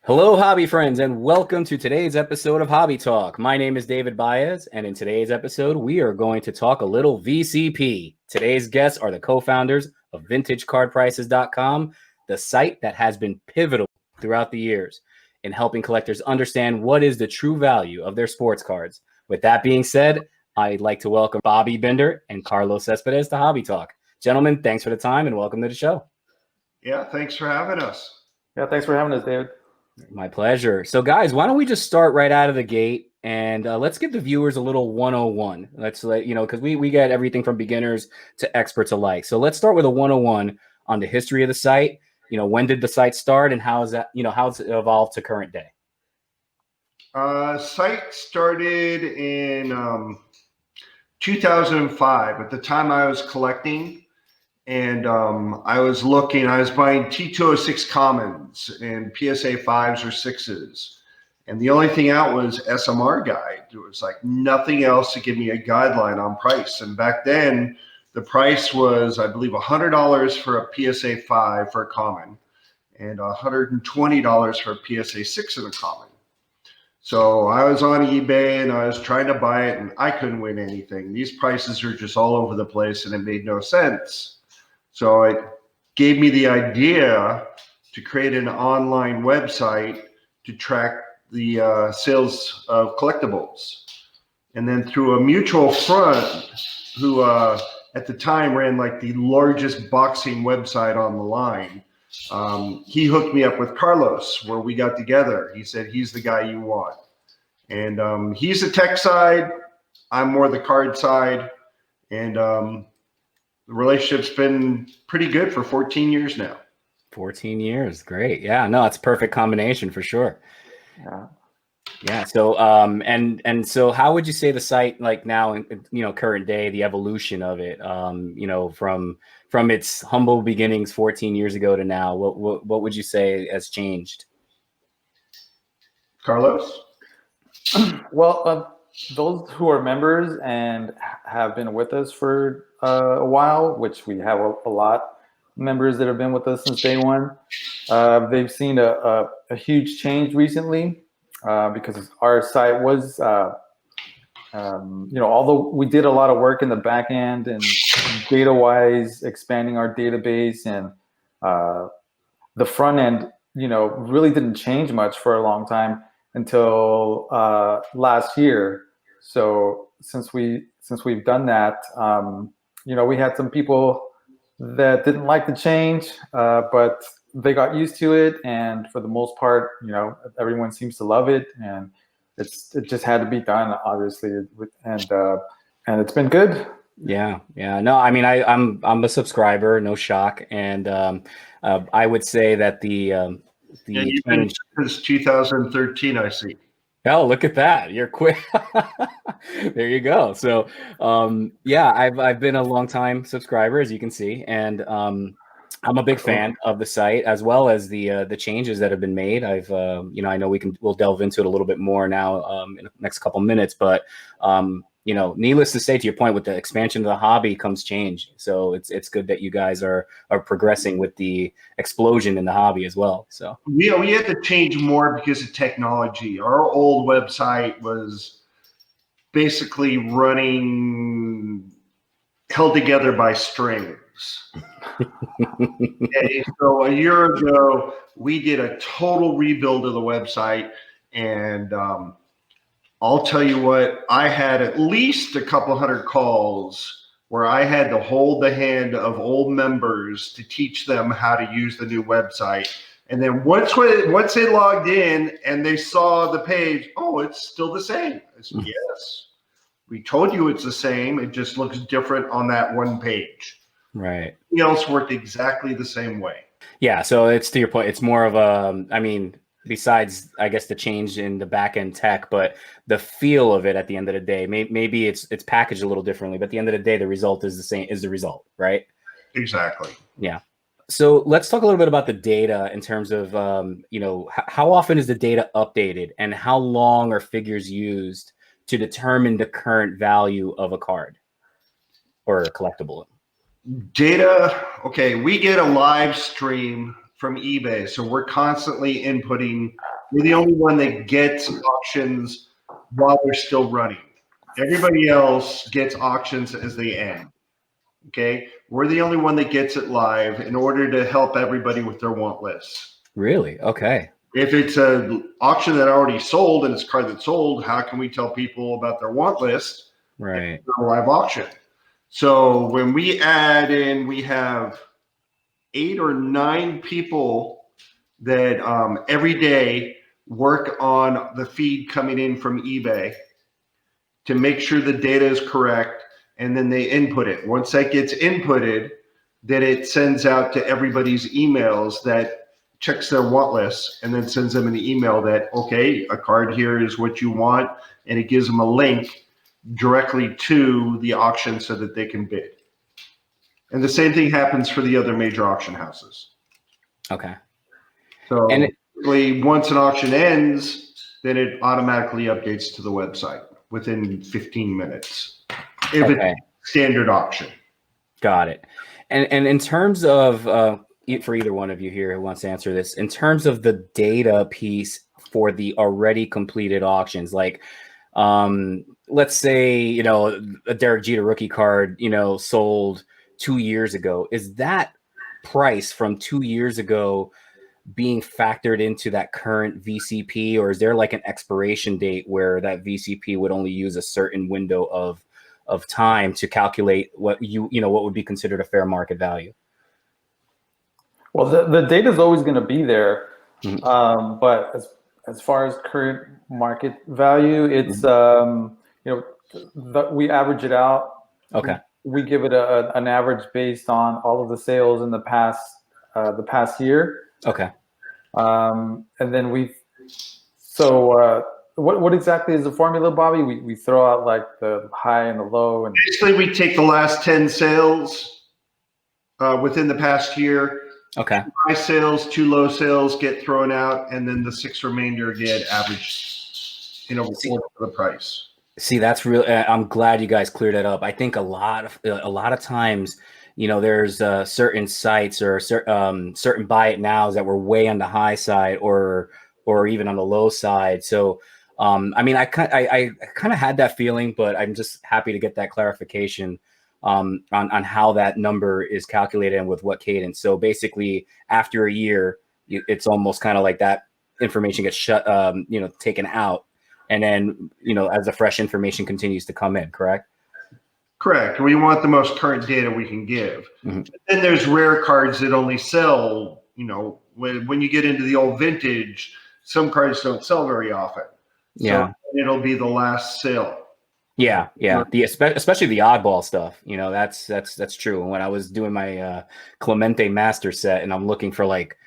Hello, hobby friends, and welcome to today's episode of Hobby Talk. My name is David Baez, and in today's episode, we are going to talk a little VCP. Today's guests are the co-founders of VintageCardPrices.com, the site that has been pivotal throughout the years in helping collectors understand what is the true value of their sports cards. With that being said, I'd like to welcome Bobby Binder and Carlos Cespedes to Hobby Talk. Gentlemen, thanks for the time and welcome to the show. Yeah, thanks for having us. Yeah, thanks for having us, David. My pleasure. So, guys, why don't we just start right out of the gate and let's give the viewers a little 101. Let's let you know, because we get everything from beginners to experts alike. So let's start with a 101 on the history of the site. You know, when did the site start and how is that, how's it evolved to current day? Site started in 2005. At the time I was collecting. And I was buying T206 commons and PSA 5s or 6s. And the only thing out was SMR guide. There was like nothing else to give me a guideline on price. And back then, the price was, I believe, $100 for a PSA 5 for a common and $120 for a PSA 6 in a common. So I was on eBay and I was trying to buy it and I couldn't win anything. These prices are just all over the place and it made no sense. So it gave me the idea to create an online website to track the sales of collectibles. And then through a mutual friend who at the time ran like the largest boxing website on the line, he hooked me up with Carlos where we got together. He said, he's the guy you want. And he's the tech side, I'm more the card side. And the relationship's been pretty good for 14 years now. 14 years. Great. Yeah, no, it's a perfect combination for sure. Yeah. So, and so how would you say the site, like now, current day, the evolution of it, from its humble beginnings 14 years ago to now, what would you say has changed? Carlos? Well, those who are members and have been with us for a while, which we have a lot of members that have been with us since day one, they've seen a huge change recently because our site was, although we did a lot of work in the back end and data-wise expanding our database and the front end, really didn't change much for a long time until last year. So since we've done that, we had some people that didn't like the change, but they got used to it, and for the most part, everyone seems to love it, and it just had to be done, obviously, and it's been good. Yeah. No, I mean, I'm a subscriber, no shock, and I would say that the you've been since 2013, I see. Oh, look at that. You're quick. There you go. So, I've been a long time subscriber, as you can see, and I'm a big fan of the site as well as the changes that have been made. I've I know we'll delve into it a little bit more now in the next couple minutes, but needless to say, to your point, with the expansion of the hobby comes change. So it's good that you guys are progressing with the explosion in the hobby as well. So we had to change more because of technology. Our old website was basically held together by strings. Okay, so a year ago, we did a total rebuild of the website, and I'll tell you what, I had at least a couple hundred calls where I had to hold the hand of old members to teach them how to use the new website. And then once they logged in and they saw the page, oh, it's still the same. I said, yes, we told you it's the same. It just looks different on that one page. Right. Everything else worked exactly the same way. Yeah. So it's, to your point, it's more of besides, I guess, the change in the back end tech, but the feel of it at the end of the day, maybe it's packaged a little differently, but at the end of the day, the result is the same, is the result, right? Exactly. Yeah. So let's talk a little bit about the data in terms of, how often is the data updated and how long are figures used to determine the current value of a card or a collectible? Data, okay, we get a live stream from eBay, so we're constantly inputting We're the only one that gets auctions while they're still running. Everybody else gets auctions as they end. Okay, we're the only one that gets it live in order to help everybody with their want lists. Really? Okay. If it's an auction that already sold and it's a card that sold, how can we tell people about their want list? Right. A live auction. So when we add in, we have 8 or 9 people that every day work on the feed coming in from eBay to make sure the data is correct, and then they input it. Once that gets inputted, then it sends out to everybody's emails that checks their want list and then sends them an email that, okay, a card here is what you want, and it gives them a link directly to the auction so that they can bid. And the same thing happens for the other major auction houses. Okay. So And once an auction ends, then it automatically updates to the website within 15 minutes. If it's standard auction. Got it. And in terms of, for either one of you here who wants to answer this, in terms of the data piece for the already completed auctions, like, let's say, you know, a Derek Jeter rookie card, you know, sold 2 years ago. Is that price from 2 years ago being factored into that current VCP, or is there like an expiration date where that VCP would only use a certain window of time to calculate what what would be considered a fair market value? Well, the data is always going to be there, but as far as current market value, it's we average it out. Okay. We give it an average based on all of the sales in the past year. Okay. And then what exactly is the formula, Bobby? We throw out like the high and the low, and basically we take the last 10 sales within the past year. Okay. 2 high sales, 2 low sales get thrown out, and then the 6 remainder get averaged in order for the price. See, that's real. I'm glad you guys cleared that up. I think a lot of times, you know, there's certain sites or certain buy it nows that were way on the high side or even on the low side. So, I mean, I kind of had that feeling, but I'm just happy to get that clarification on how that number is calculated and with what cadence. So basically, after a year, it's almost kind of like that information gets taken out. And then, you know, as the fresh information continues to come in, correct? Correct. We want the most current data we can give. And there's rare cards that only sell, you know, when you get into the old vintage, some cards don't sell very often. Yeah. So it'll be the last sale. Yeah. Especially the oddball stuff, you know, that's true. When I was doing my Clemente master set and I'm looking for like,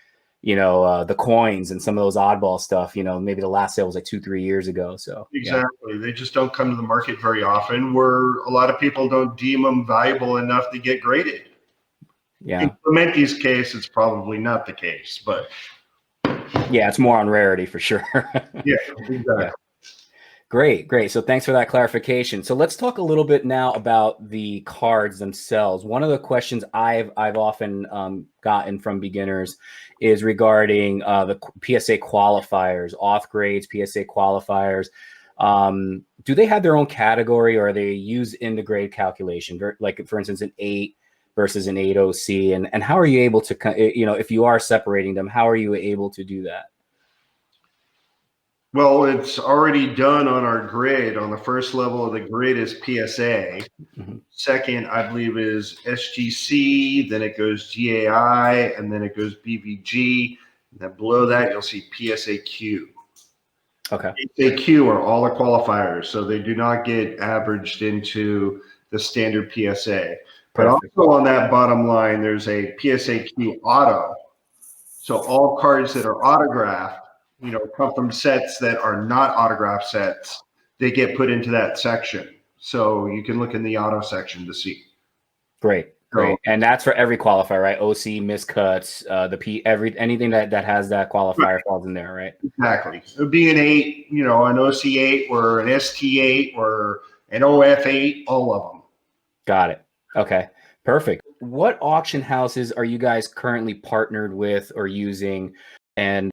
you know, the coins and some of those oddball stuff, you know, maybe the last sale was like 2-3 years ago. So exactly. Yeah. They just don't come to the market very often, where a lot of people don't deem them valuable enough to get graded. Yeah. In Clemente's case, it's probably not the case, but yeah, it's more on rarity for sure. Yeah, exactly. Yeah. Great. So thanks for that clarification. So let's talk a little bit now about the cards themselves. One of the questions I've often gotten from beginners is regarding the PSA qualifiers, auth grades, PSA qualifiers. Do they have their own category, or they use in the grade calculation? Like, for instance, an 8 versus an 8 OC, and how are you able to, you know, if you are separating them, how are you able to do that? Well, it's already done on our grid. On the first level of the grid is PSA. Second, I believe, is SGC. Then it goes GAI, and then it goes BVG. And then below that, you'll see PSAQ. Okay. PSAQ are all the qualifiers, so they do not get averaged into the standard PSA. But also on that bottom line, there's a PSAQ auto. So all cards that are autographed, you know, come from sets that are not autograph sets, they get put into that section. So you can look in the auto section to see. Great. And that's for every qualifier, right? OC, miscuts, anything that has that qualifier falls in there, right? Exactly. It would be an 8, you know, an OC8 or an ST8 or an OF8, all of them. Got it. Okay. Perfect. What auction houses are you guys currently partnered with or using? And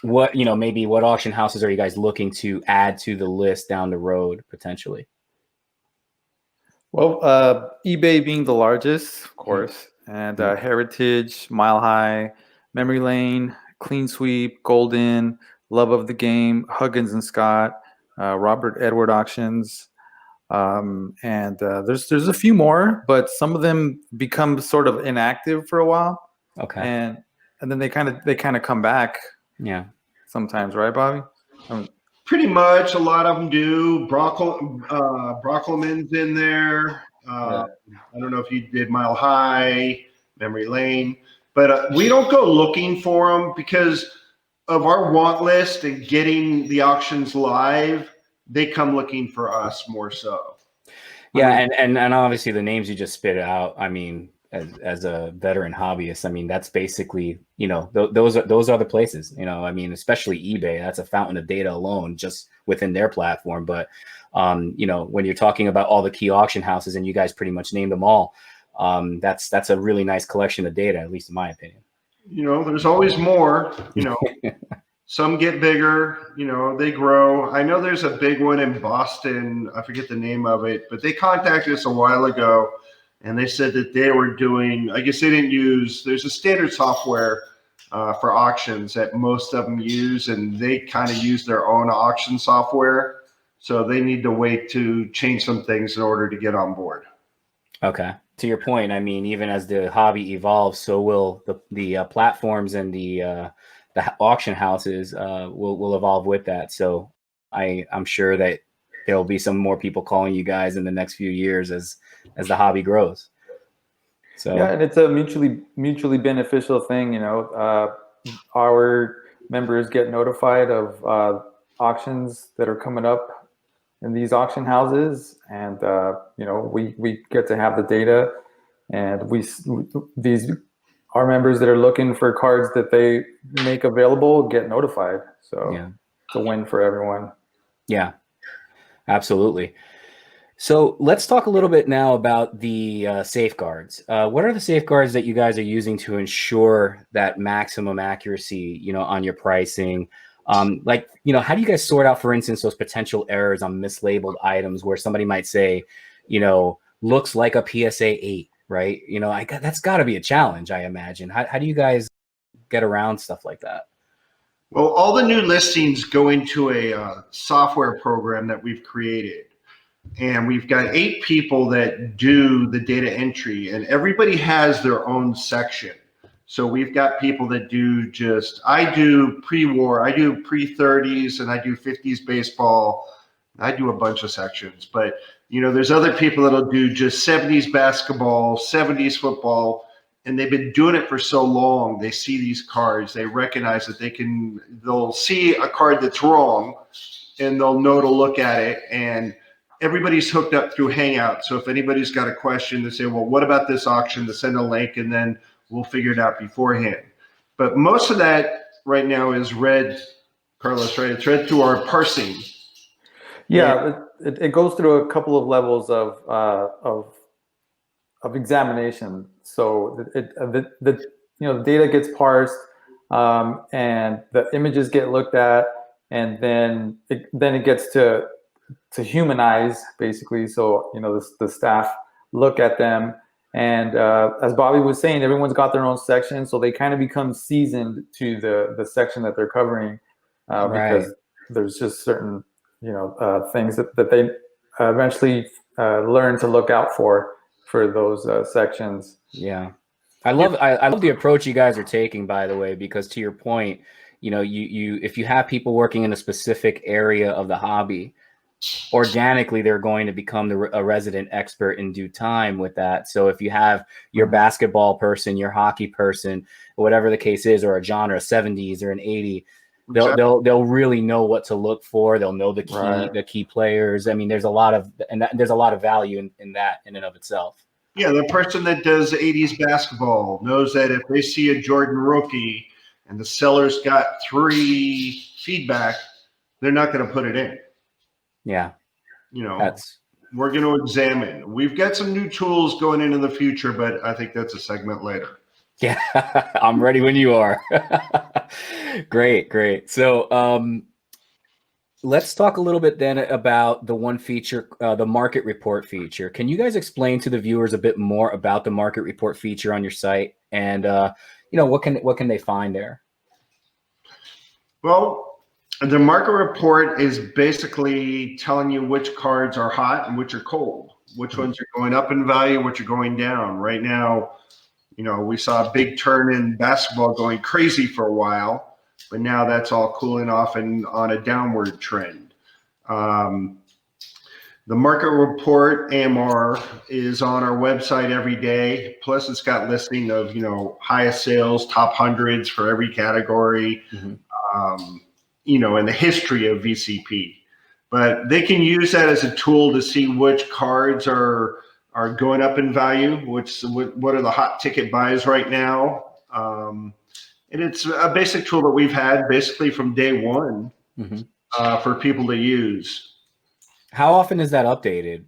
what, maybe what auction houses are you guys looking to add to the list down the road potentially? Well, eBay being the largest, of course, and Heritage, Mile High, Memory Lane, Clean Sweep, Golden, Love of the Game, Huggins and Scott, Robert Edward Auctions, and there's a few more, but some of them become sort of inactive for a while, Okay. and then they kind of come back. Yeah. Sometimes, right, Bobby? Pretty much, a lot of them do. Brockleman's in there. I don't know if you did Mile High, Memory Lane, but we don't go looking for them because of our want list and getting the auctions live. They come looking for us more so. Yeah, and obviously the names you just spit out, I mean, as a veteran hobbyist, I mean, that's basically, those are the places, I mean, especially eBay, that's a fountain of data alone just within their platform. But, when you're talking about all the key auction houses, and you guys pretty much named them all, that's a really nice collection of data, at least in my opinion. There's always more, Some get bigger, they grow. I know there's a big one in Boston. I forget the name of it, but they contacted us a while ago and they said that they were doing, I guess they didn't use, there's a standard software for auctions that most of them use, and they kind of use their own auction software. So they need to wait to change some things in order to get on board. Okay. To your point, I mean, even as the hobby evolves, so will the platforms and the auction houses will evolve with that. So I'm sure that there'll be some more people calling you guys in the next few years as the hobby grows. So yeah, and it's a mutually beneficial thing. Our members get notified of auctions that are coming up in these auction houses, and we get to have the data, and our members that are looking for cards that they make available get notified. So yeah, it's a win for everyone. Yeah, absolutely. So let's talk a little bit now about the safeguards. What are the safeguards that you guys are using to ensure that maximum accuracy, on your pricing? How do you guys sort out, for instance, those potential errors on mislabeled items where somebody might say, looks like a PSA 8, right? That's got to be a challenge, I imagine. How do you guys get around stuff like that? Well, all the new listings go into a software program that we've created. And we've got 8 people that do the data entry, and everybody has their own section. So we've got people that do I do pre-war, I do pre-30s, and I do 50s baseball. I do a bunch of sections, but there's other people that'll do just 70s basketball, 70s football, and they've been doing it for so long. They see these cards, they recognize that they'll see a card that's wrong, and they'll know to look at it. And everybody's hooked up through Hangout. So if anybody's got a question, they say, well, what about this auction? To send a link, and then we'll figure it out beforehand. But most of that right now is read, Carlos, right? It's read through our parsing. Yeah, it goes through a couple of levels of examination. So the data gets parsed, and the images get looked at, and then it gets to humanize, basically. So the staff look at them, and as Bobby was saying, everyone's got their own section, so they kind of become seasoned to the section that they're covering, because there's just certain things that they eventually learn to look out for those sections. Yeah, I love the approach you guys are taking, by the way, because to your point, you if you have people working in a specific area of the hobby, organically they're going to become a resident expert in due time with that. So if you have your basketball person, your hockey person, whatever the case is, or a genre, 70s or an 80, they'll really know what to look for. They'll know the key players. I mean, there's a lot of value in that in and of itself. Yeah, the person that does 80s basketball knows that if they see a Jordan rookie and the seller's got 3 feedback, they're not going to put it in. Yeah. We're going to examine. We've got some new tools going into the future, but I think that's a segment later. Yeah, I'm ready when you are. Great, great. So let's talk a little bit then about the one feature, the market report feature. Can you guys explain to the viewers a bit more about the market report feature on your site, and what can they find there? Well, the market report is basically telling you which cards are hot and which are cold, which ones are going up in value, which are going down. Right now, we saw a big turn in basketball going crazy for a while, but now that's all cooling off and on a downward trend. The market report AMR is on our website every day. Plus, it's got listing of highest sales, top hundreds for every category, and the history of VCP. But they can use that as a tool to see which cards are going up in value, what are the hot ticket buys right now. And it's a basic tool that we've had basically from day one for people to use. How often is that updated?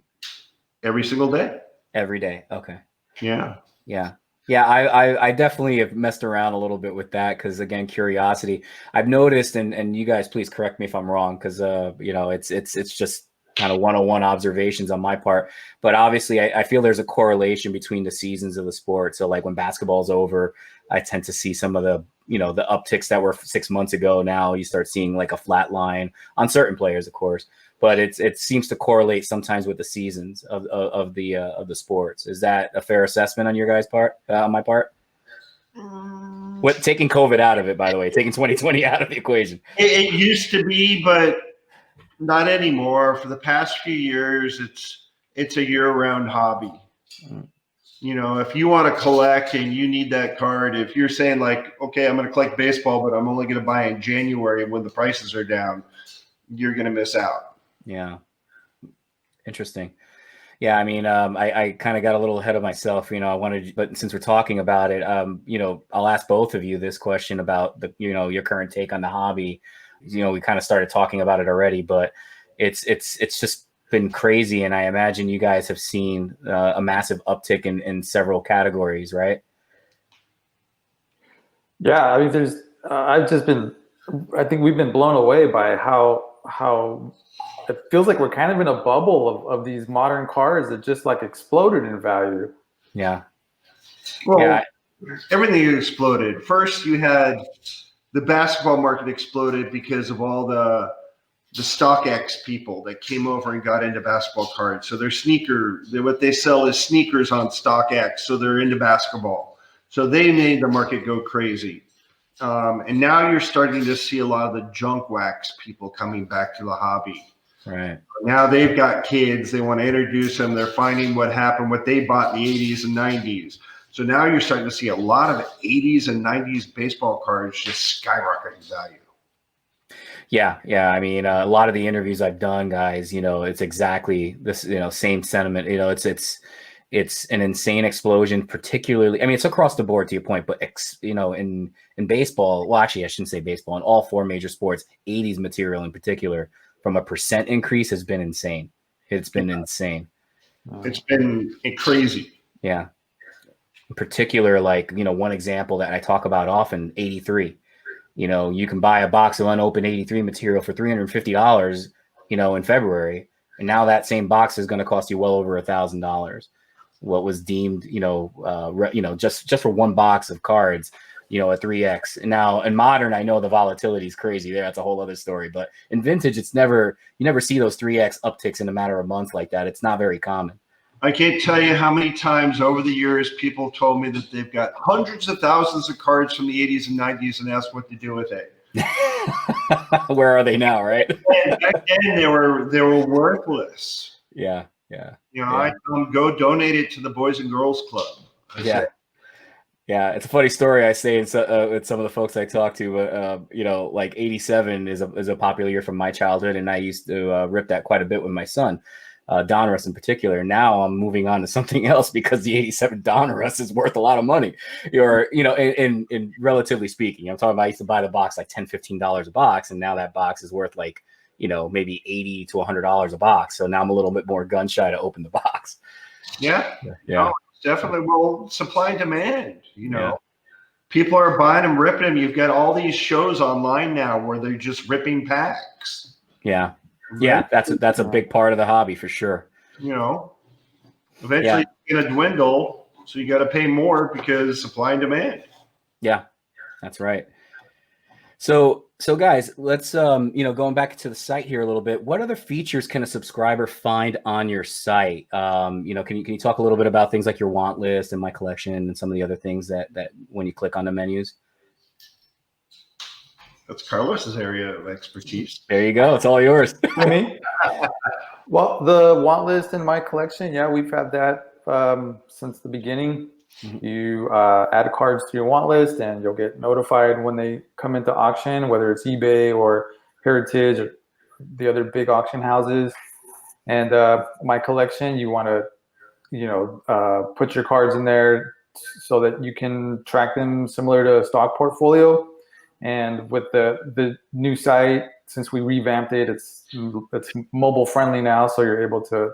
Every single day. Every day. Okay. Yeah. Yeah. Yeah, I definitely have messed around a little bit with that because, again, curiosity. I've noticed, and you guys please correct me if I'm wrong, because it's just kind of 101 observations on my part. But obviously, I feel there's a correlation between the seasons of the sport. So, like when basketball's over, I tend to see some of the the upticks that were 6 months ago. Now you start seeing like a flat line on certain players, of course. But it seems to correlate sometimes with the seasons of the sports. Is that a fair assessment on your guys' part? On my part? What, taking COVID out of it, by the way, taking 2020 out of the equation. It used to be, but not anymore. For the past few years, it's a year-round hobby. If you want to collect and you need that card, if you're saying like, okay, I'm going to collect baseball, but I'm only going to buy in January when the prices are down, you're going to miss out. Yeah. Interesting. Yeah. I mean, I kind of got a little ahead of myself, but since we're talking about it, I'll ask both of you this question about your current take on the hobby. We kind of started talking about it already, but it's just been crazy. And I imagine you guys have seen a massive uptick in several categories, right? Yeah. I mean, I think we've been blown away by how it feels like we're kind of in a bubble of these modern cars that just like exploded in value. Yeah. Well, yeah. Everything exploded. First, you had the basketball market exploded because of all the StockX people that came over and got into basketball cards. So what they sell is sneakers on StockX. So they're into basketball. So they made the market go crazy. And now you're starting to see a lot of the junk wax people coming back to the hobby. Right. Now they've got kids. They want to introduce them. They're finding what happened, what they bought in the 80s and 90s. So now you're starting to see a lot of 80s and 90s baseball cards just skyrocketing value. Yeah. Yeah. I mean, a lot of the interviews I've done, guys, it's exactly this, same sentiment. It's an insane explosion, particularly. I mean, it's across the board to your point, but in baseball, well, actually, I shouldn't say baseball. In all four major sports, 80s material in particular, from a percent increase, has been insane. It's been insane. It's been crazy. Yeah. In particular, like one example that I talk about often, 83. You can buy a box of unopened 83 material for $350, in February, and now that same box is going to cost you well over $1,000. What was deemed, just for one box of cards, a 3X. And now in modern, I know the volatility is crazy there. That's a whole other story. But in vintage, you never see those 3X upticks in a matter of months like that. It's not very common. I can't tell you how many times over the years people told me that they've got hundreds of thousands of cards from the 80s and 90s and asked what to do with it. Where are they now, right? And back then they were worthless. Yeah. Yeah. I tell them, go donate it to the Boys and Girls Club. Yeah, it's a funny story. I say with some of the folks I talk to, like 87 is a popular year from my childhood, and I used to rip that quite a bit with my son, Donruss in particular. Now I'm moving on to something else because the 87 Donruss is worth a lot of money, or in relatively speaking. I'm talking about I used to buy the box like $10, $15 a box, and now that box is worth like maybe $80 to $100 a box. So now I'm a little bit more gun shy to open the box. Yeah. Yeah. No, definitely. Well, supply and demand, Yeah. People are buying them, ripping them. You've got all these shows online now where they're just ripping packs. Yeah. Yeah, that's a big part of the hobby for sure. You know, eventually it's going to dwindle, so you got to pay more because supply and demand. Yeah, that's right. So guys, let's going back to the site here a little bit. What other features can a subscriber find on your site? Can you talk a little bit about things like your want list and my collection and some of the other things that when you click on the menus? That's Carlos's area of expertise. There you go. It's all yours. Me? Well, the want list in my collection, yeah, we've had that since the beginning. Mm-hmm. You add cards to your want list and you'll get notified when they come into auction, whether it's eBay or Heritage or the other big auction houses. And my collection, you want to put your cards in there so that you can track them similar to a stock portfolio. And with the new site, since we revamped it, it's mobile friendly now, so you're able to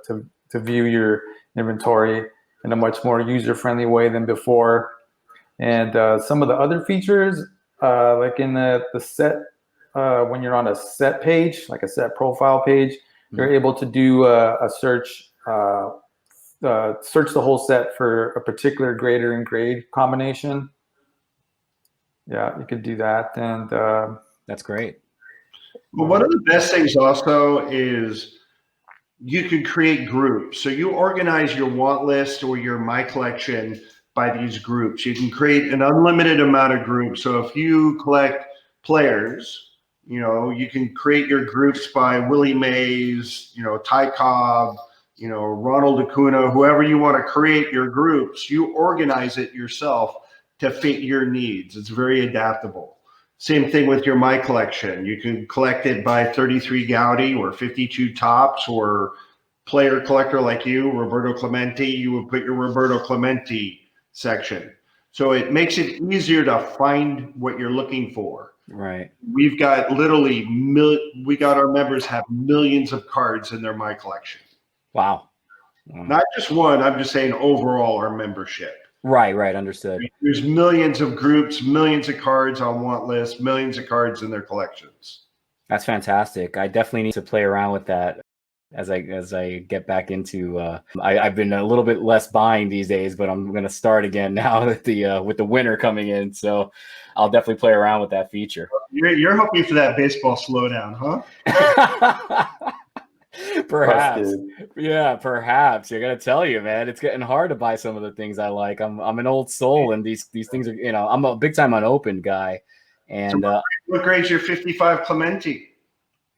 view your inventory in a much more user-friendly way than before. And some of the other features, like in the set, when you're on a set page, like a set profile page, you're able to do a search, search the whole set for a particular grader and grade combination. Yeah, you could do that, and that's great. Well, one of the best things also is you can create groups. So you organize your want list or your my collection by these groups. You can create an unlimited amount of groups. So if you collect players, you can create your groups by Willie Mays, Ty Cobb, Ronald Acuna, whoever you want to create your groups. You organize it yourself to fit your needs. It's very adaptable. Same thing with your my collection. You can collect it by 33 Gaudi or 52 Tops or player collector like you, Roberto Clemente. You would put your Roberto Clemente section. So it makes it easier to find what you're looking for. Right. We've got literally, our members have millions of cards in their my collection. Wow. Not just one, I'm just saying overall our membership. Right. Understood. There's millions of groups, millions of cards on want list, millions of cards in their collections. That's fantastic. I definitely need to play around with that as I get back into. I've been a little bit less buying these days, but I'm going to start again now with the winter coming in. So I'll definitely play around with that feature. You're hoping for that baseball slowdown, huh? Perhaps. Yeah, perhaps. I gotta tell you, man, it's getting hard to buy some of the things I like. I'm an old soul, and these things are, I'm a big time unopened guy. And so what grade's your 55 Clemente?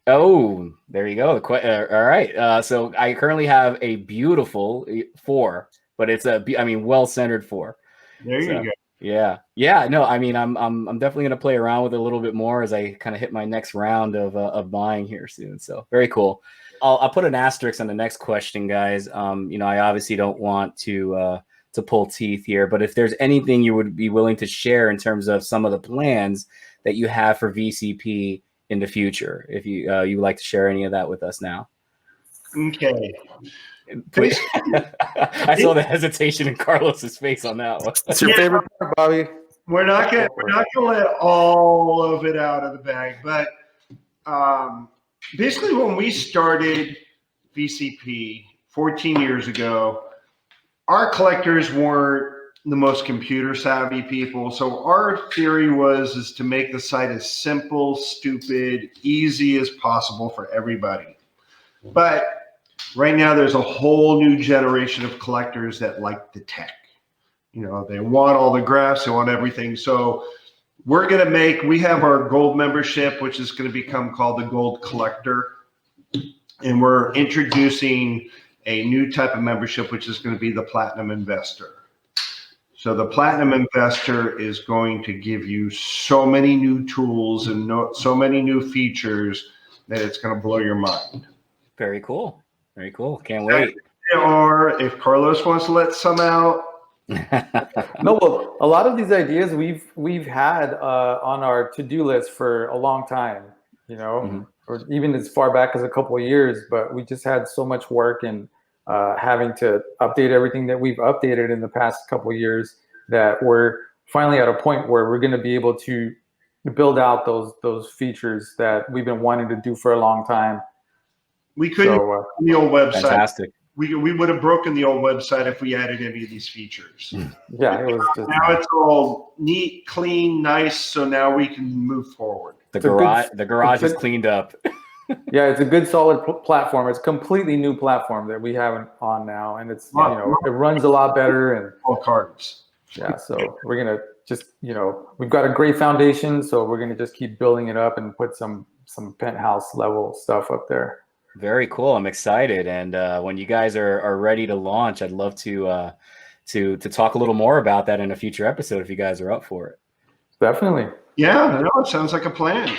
Oh, there you go. All right. So I currently have a beautiful 4, but it's well-centered 4. There you go. Yeah. No, I'm definitely gonna play around with it a little bit more as I kind of hit my next round of buying here soon. So very cool. I'll put an asterisk on the next question, guys. I obviously don't want to pull teeth here, but if there's anything you would be willing to share in terms of some of the plans that you have for VCP in the future, if you would like to share any of that with us now. Okay. Please. I saw the hesitation in Carlos's face on that one. What's your favorite part, Bobby? We're not gonna let all of it out of the bag, but basically when we started VCP 14 years ago, our collectors weren't the most computer savvy people. So our theory is to make the site as simple, stupid, easy as possible for everybody. But right now there's a whole new generation of collectors that like the tech. They want all the graphs, they want everything. So we have our gold membership, which is going to become called the Gold Collector. And we're introducing a new type of membership, which is going to be the Platinum Investor. So the Platinum Investor is going to give you so many new tools and so many new features that it's going to blow your mind. Very cool. Very cool. Can't wait. Or if Carlos wants to let some out. No, well, a lot of these ideas we've had on our to-do list for a long time, or even as far back as a couple of years, but we just had so much work and having to update everything that we've updated in the past couple of years that we're finally at a point where we're going to be able to build out those features that we've been wanting to do for a long time. We couldn't So, the old website. Fantastic. We would have broken the old website if we added any of these features. yeah, it was just Now it's all neat, clean, nice. So now we can move forward. The garage is cleaned up. Yeah, it's a good solid platform. It's a completely new platform that we have on now, and it's it runs a lot better and all cards. Yeah, so we're gonna just we've got a great foundation, so we're gonna just keep building it up and put some penthouse level stuff up there. Very cool. I'm excited, and when you guys are ready to launch, I'd love to talk a little more about that in a future episode if you guys are up for it. Definitely. Yeah, no, it sounds like a plan.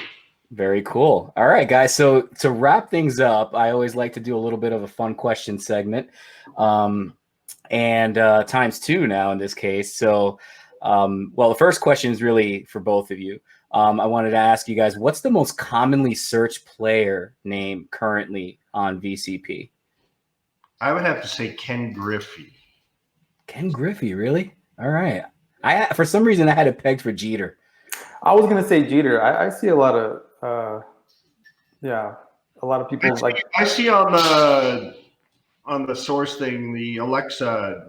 Very cool. All right, guys. So to wrap things up, I always like to do a little bit of a fun question segment, and times two now in this case. So, well, the first question is really for both of you. I wanted to ask you guys, what's the most commonly searched player name currently on VCP? I would have to say Ken Griffey. Ken Griffey, really? All right. For some reason, I had it pegged for Jeter. I was gonna say Jeter. I see a lot of a lot of people I see on the source thing, the Alexa,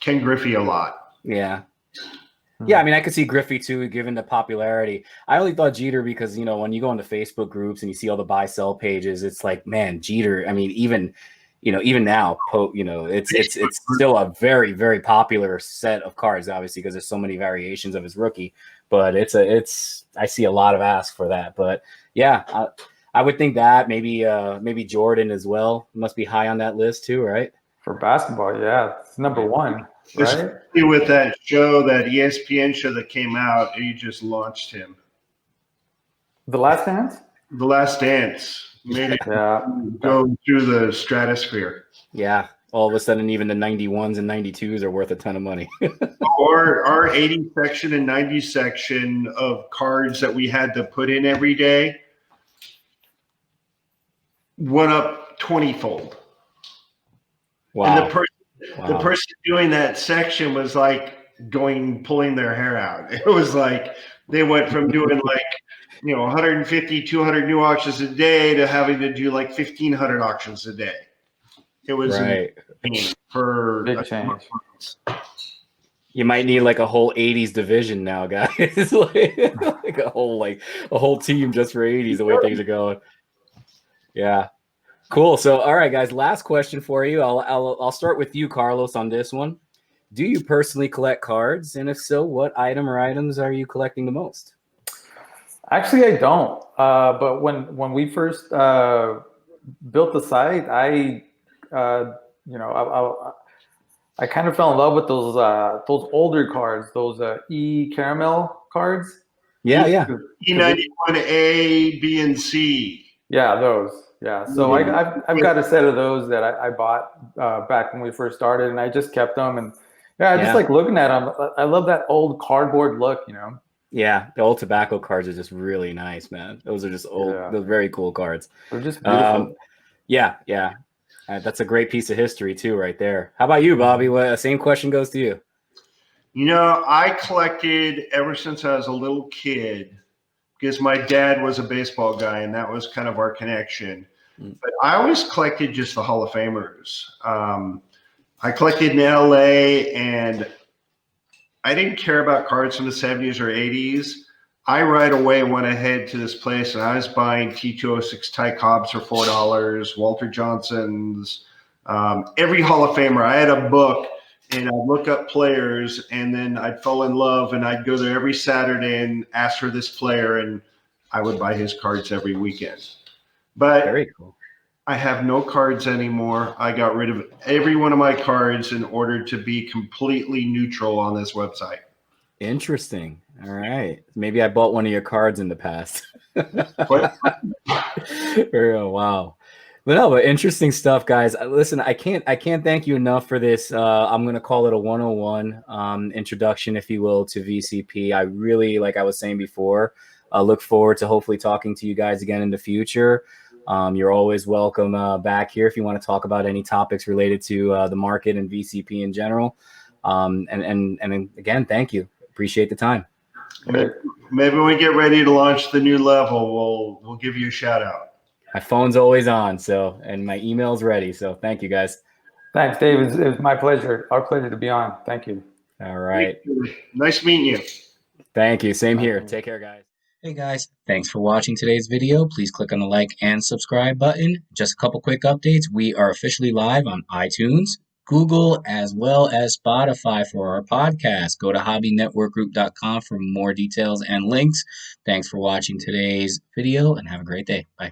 Ken Griffey a lot. Yeah. Yeah, I mean, I could see Griffey too, given the popularity. I only thought Jeter because, when you go into Facebook groups and you see all the buy-sell pages, it's like, man, Jeter. I mean, even now, it's still a very, very popular set of cards, obviously, because there's so many variations of his rookie. But I see a lot of ask for that. But yeah, I would think that maybe Jordan as well must be high on that list too, right? For basketball, yeah, it's number one. Right? Especially with that show, that ESPN show that came out, he just launched him. The Last Dance? The Last Dance made it go through the stratosphere. Yeah. All of a sudden, even the 91s and 92s are worth a ton of money. Our 80 section and 90 section of cards that we had to put in every day went up 20-fold. Wow. And the person doing that section was like pulling their hair out. It was like they went from doing 150, 200 new auctions a day to having to do 1,500 auctions a day. It was right. For big change. You might need a whole 80s division now, guys. like a whole team just for 80s, the way things are going. Yeah. Cool. So, all right, guys, last question for you. I'll start with you, Carlos, on this one. Do you personally collect cards? And if so, what item or items are you collecting the most? Actually, I don't. But when we first built the site, I kind of fell in love with those older cards, those caramel cards. Yeah. E91A, B, and C. Yeah, those. Yeah, so I've got a set of those that I bought back when we first started, and I just kept them. And I just like looking at them. I love that old cardboard look, Yeah, the old tobacco cards are just really nice, man. Those are just old. Yeah. They're very cool cards. They're just beautiful. Yeah. That's a great piece of history too, right there. How about you, Bobby? Same question goes to you. I collected ever since I was a little kid because my dad was a baseball guy, and that was kind of our connection. But I always collected just the Hall of Famers. I collected in LA, and I didn't care about cards from the 70s or 80s. I right away went ahead to this place, and I was buying T206 Ty Cobbs for $4, Walter Johnson's, every Hall of Famer. I had a book, and I'd look up players, and then I'd fall in love, and I'd go there every Saturday and ask for this player, and I would buy his cards every weekend. But very cool. I have no cards anymore. I got rid of every one of my cards in order to be completely neutral on this website. Interesting. All right. Maybe I bought one of your cards in the past. Wow. But interesting stuff, guys. Listen, I can't thank you enough for this. I'm going to call it a 101 introduction, if you will, to VCP. I really, like I was saying before, look forward to hopefully talking to you guys again in the future. You're always welcome back here if you want to talk about any topics related to the market and VCP in general. And again, thank you. Appreciate the time. Great. Maybe when we get ready to launch the new level, we'll give you a shout out. My phone's always on, and my email's ready. So thank you, guys. Thanks, Dave. It was my pleasure. Our pleasure to be on. Thank you. All right. Nice meeting you. Thank you. Same here. Take care, guys. Hey guys, thanks for watching today's video. Please click on the like and subscribe button. Just a couple quick updates. We are officially live on iTunes, Google, as well as Spotify for our podcast. Go to HobbyNetworkGroup.com for more details and links. Thanks for watching today's video and have a great day. Bye.